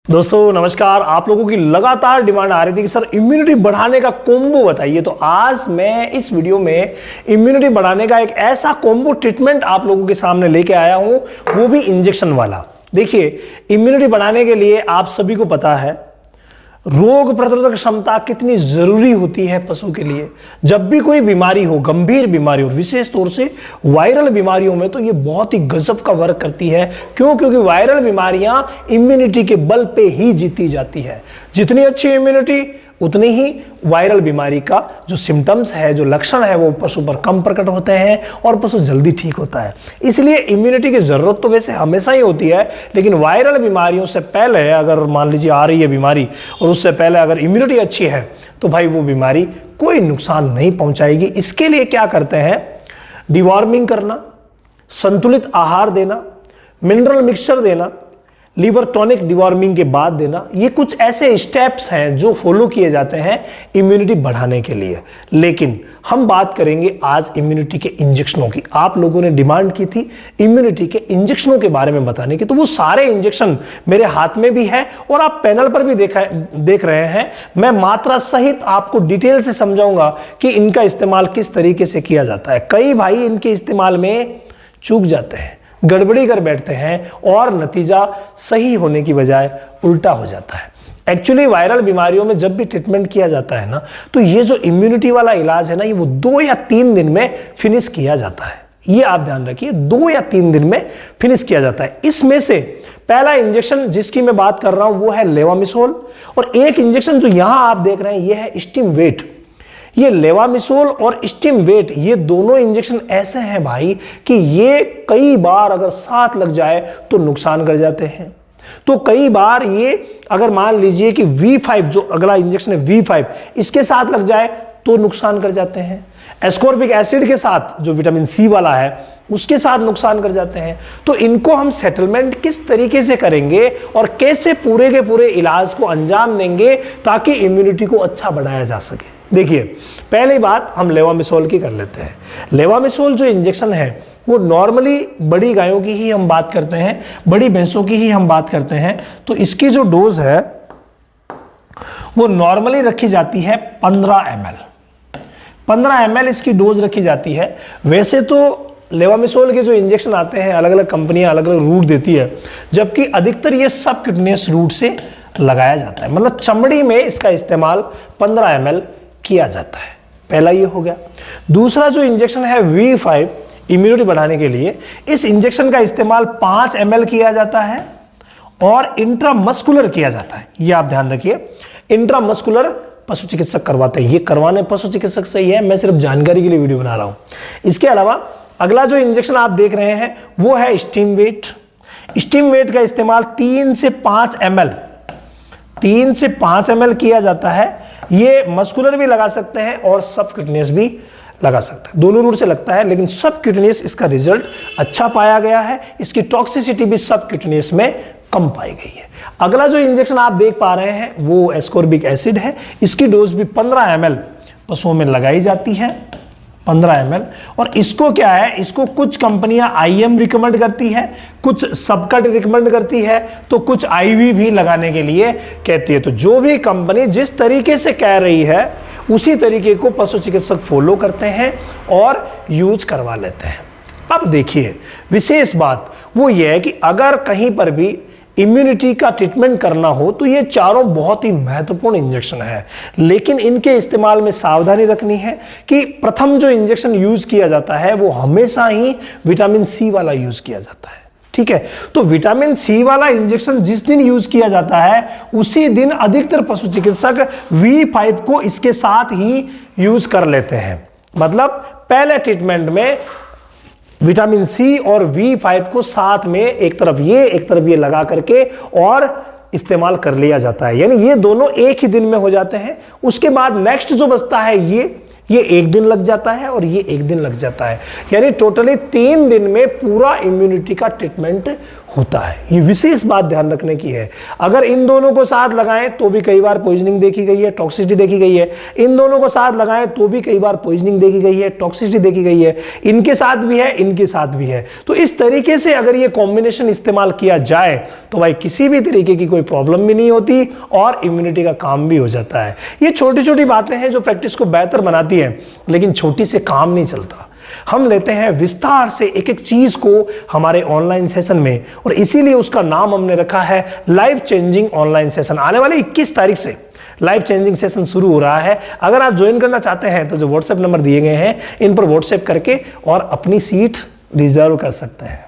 दोस्तों नमस्कार। आप लोगों की लगातार डिमांड आ रही थी कि सर इम्यूनिटी बढ़ाने का कॉम्बो बताइए, तो आज मैं इस वीडियो में इम्यूनिटी बढ़ाने का एक ऐसा कॉम्बो ट्रीटमेंट आप लोगों के सामने लेके आया हूं, वो भी इंजेक्शन वाला। देखिए, इम्यूनिटी बढ़ाने के लिए आप सभी को पता है रोग प्रतिरोधक क्षमता कितनी जरूरी होती है पशु के लिए। जब भी कोई बीमारी हो, गंभीर बीमारी हो, विशेष तौर से वायरल बीमारियों में तो ये बहुत ही गजब का वर्क करती है। क्यों? क्योंकि वायरल बीमारियां इम्यूनिटी के बल पे ही जीती जाती है। जितनी अच्छी इम्यूनिटी उतनी ही वायरल बीमारी का जो सिम्टम्स है, जो लक्षण है, वो पशु पर कम प्रकट होते हैं और पशु जल्दी ठीक होता है। इसलिए इम्यूनिटी की जरूरत तो वैसे हमेशा ही होती है, लेकिन वायरल बीमारियों से पहले अगर मान लीजिए आ रही है बीमारी और उससे पहले अगर इम्यूनिटी अच्छी है तो भाई वो बीमारी कोई नुकसान नहीं पहुंचाएगी। इसके लिए क्या करते हैं? डिवॉर्मिंग करना, संतुलित आहार देना, मिनरल मिक्सचर देना, लीवर टॉनिक डिवॉर्मिंग के बाद देना, ये कुछ ऐसे स्टेप्स हैं जो फॉलो किए जाते हैं इम्यूनिटी बढ़ाने के लिए। लेकिन हम बात करेंगे आज इम्यूनिटी के इंजेक्शनों की। आप लोगों ने डिमांड की थी इम्यूनिटी के इंजेक्शनों के बारे में बताने की, तो वो सारे इंजेक्शन मेरे हाथ में भी है और आप पैनल पर भी देख रहे हैं। मैं मात्रा सहित आपको डिटेल से समझाऊंगा कि इनका इस्तेमाल किस तरीके से किया जाता है। कई भाई इनके इस्तेमाल में चूक जाते हैं, गड़बड़ी कर बैठते हैं और नतीजा सही होने की बजाय उल्टा हो जाता है। एक्चुअली वायरल बीमारियों में जब भी ट्रीटमेंट किया जाता है ना, तो ये जो इम्यूनिटी वाला इलाज है ना, ये वो 2 या 3 दिन में फिनिश किया जाता है। ये आप ध्यान रखिए, 2 या 3 दिन में फिनिश किया जाता है। इसमें से पहला इंजेक्शन जिसकी मैं बात कर रहा हूं वो है लेवामिसोल, और एक इंजेक्शन जो यहां आप देख रहे हैं ये है स्टिमवेट। ये लेवामिसोल और स्टिमवेट, ये दोनों इंजेक्शन ऐसे हैं भाई कि ये कई बार अगर साथ लग जाए तो नुकसान कर जाते हैं। तो कई बार ये अगर मान लीजिए कि V5 जो अगला इंजेक्शन है V5, इसके साथ लग जाए तो नुकसान कर जाते हैं। एस्कॉर्बिक एसिड के साथ जो विटामिन सी वाला है उसके साथ नुकसान कर जाते हैं। तो इनको हम सेटलमेंट किस तरीके से करेंगे और कैसे पूरे के पूरे इलाज को अंजाम देंगे ताकि इम्यूनिटी को अच्छा बढ़ाया जा सके। देखिए, पहली बात हम लेवामिसोल की कर लेते हैं। लेवामिसोल जो इंजेक्शन है वो नॉर्मली बड़ी गायों की ही हम बात करते हैं, बड़ी भैंसों की ही हम बात करते हैं। तो इसकी जो डोज है वो नॉर्मली रखी जाती है 15 ml। 15 ml इसकी डोज रखी जाती है। वैसे तो लेवामिसोल के जो इंजेक्शन आते हैं अलग अलग कंपनियां अलग अलग रूट देती है, जबकि अधिकतर ये सबक्यूटेनियस रूट से लगाया जाता है, मतलब चमड़ी में इसका इस्तेमाल 15 ml किया जाता है। पहला ये हो गया। दूसरा जो इंजेक्शन है V5 इम्यूनिटी बढ़ाने के लिए, इस इंजेक्शन का इस्तेमाल 5 ml किया जाता है और इंट्रामस्कुलर किया जाता है। ये आप ध्यान रखिए, इंट्रामस्कुलर पशु चिकित्सक करवाते हैं। ये करवाने पशु चिकित्सक से ही है, मैं सिर्फ जानकारी के लिए वीडियो बना रहा हूं। इसके अलावा अगला जो इंजेक्शन आप देख रहे हैं वो है स्टिमवेट। स्टिमवेट का इस्तेमाल 3 से 5 ml किया जाता है। ये मस्कुलर भी लगा सकते हैं और सबक्यूटेनियस भी लगा सकते हैं, दोनों रूट से लगता है, लेकिन सबक्यूटेनियस इसका रिजल्ट अच्छा पाया गया है। इसकी टॉक्सिसिटी भी सबक्यूटेनियस में कम पाई गई है। अगला जो इंजेक्शन आप देख पा रहे हैं वो एस्कॉर्बिक एसिड है। इसकी डोज भी 15 ml पशुओं में लगाई जाती है, 15 ml। और इसको क्या है, इसको कुछ कंपनियां IM रिकमेंड करती है, कुछ सबकट रिकमेंड करती है, तो कुछ IV भी लगाने के लिए कहती है। तो जो भी कंपनी जिस तरीके से कह रही है उसी तरीके को पशु चिकित्सक फॉलो करते हैं और यूज करवा लेते हैं। अब देखिए, विशेष बात वो ये है कि अगर कहीं पर भी इम्यूनिटी का ट्रीटमेंट करना हो तो ये चारों बहुत ही महत्वपूर्ण इंजेक्शन है, लेकिन इनके इस्तेमाल में सावधानी रखनी है कि प्रथम जो इंजेक्शन यूज किया जाता है वो हमेशा ही विटामिन सी वाला यूज किया जाता है। ठीक है, तो विटामिन सी वाला इंजेक्शन जिस दिन यूज किया जाता है उसी दिन अधिकतर पशु चिकित्सक V5 को इसके साथ ही यूज कर लेते हैं। मतलब पहले ट्रीटमेंट में विटामिन सी और V5 को साथ में एक तरफ ये लगा करके और इस्तेमाल कर लिया जाता है, यानी ये दोनों एक ही दिन में हो जाते हैं। उसके बाद नेक्स्ट जो बचता है ये 1 दिन लग जाता है और ये 1 दिन लग जाता है, यानी टोटली 3 दिन में पूरा इम्यूनिटी का ट्रीटमेंट होता है। ये विशेष बात ध्यान रखने की है। अगर इन दोनों को साथ लगाएं तो भी कई बार पॉइजनिंग देखी गई है, टॉक्सिसिटी देखी गई है। इन दोनों को साथ लगाएं तो भी कई बार पॉइजनिंग देखी गई है, टॉक्सिसिटी देखी गई है। इनके साथ भी है, इनके साथ भी है। तो इस तरीके से अगर ये कॉम्बिनेशन इस्तेमाल किया जाए तो भाई किसी भी तरीके की कोई प्रॉब्लम भी नहीं होती और इम्यूनिटी का काम भी हो जाता है। ये छोटी छोटी बातें हैं जो प्रैक्टिस को बेहतर बनाती हैं, लेकिन छोटी से काम नहीं चलता। हम लेते हैं विस्तार से एक एक चीज को हमारे ऑनलाइन सेशन में, और इसीलिए उसका नाम हमने रखा है लाइफ चेंजिंग ऑनलाइन सेशन। आने वाले 21 तारीख से लाइफ चेंजिंग सेशन शुरू हो रहा है। अगर आप ज्वाइन करना चाहते हैं तो जो व्हाट्सएप नंबर दिए गए हैं इन पर व्हाट्सएप करके और अपनी सीट रिजर्व कर सकते हैं।